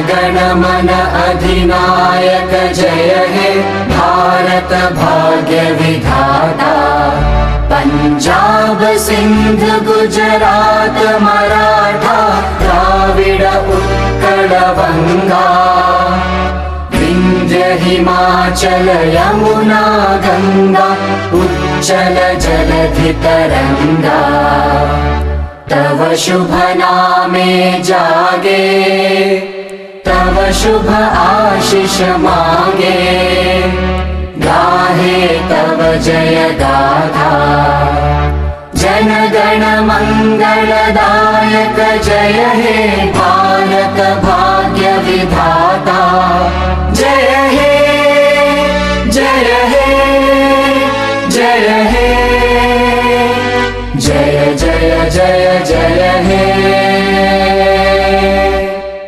गण मन अधिनायक जय हे भारत भाग्य विधाता। पंजाब सिंध गुजरात मराठा द्राविड उत्कल बंगा। विंध्य हिमाचल यमुना गंगा उच्चल जलधि तरंगा। तव शुभ नामे जागे तव शुभ आशीष मांगे। गाहे तव जय गाथा जन गण मंगलदायक जय हे भारत भाग्य विधाता।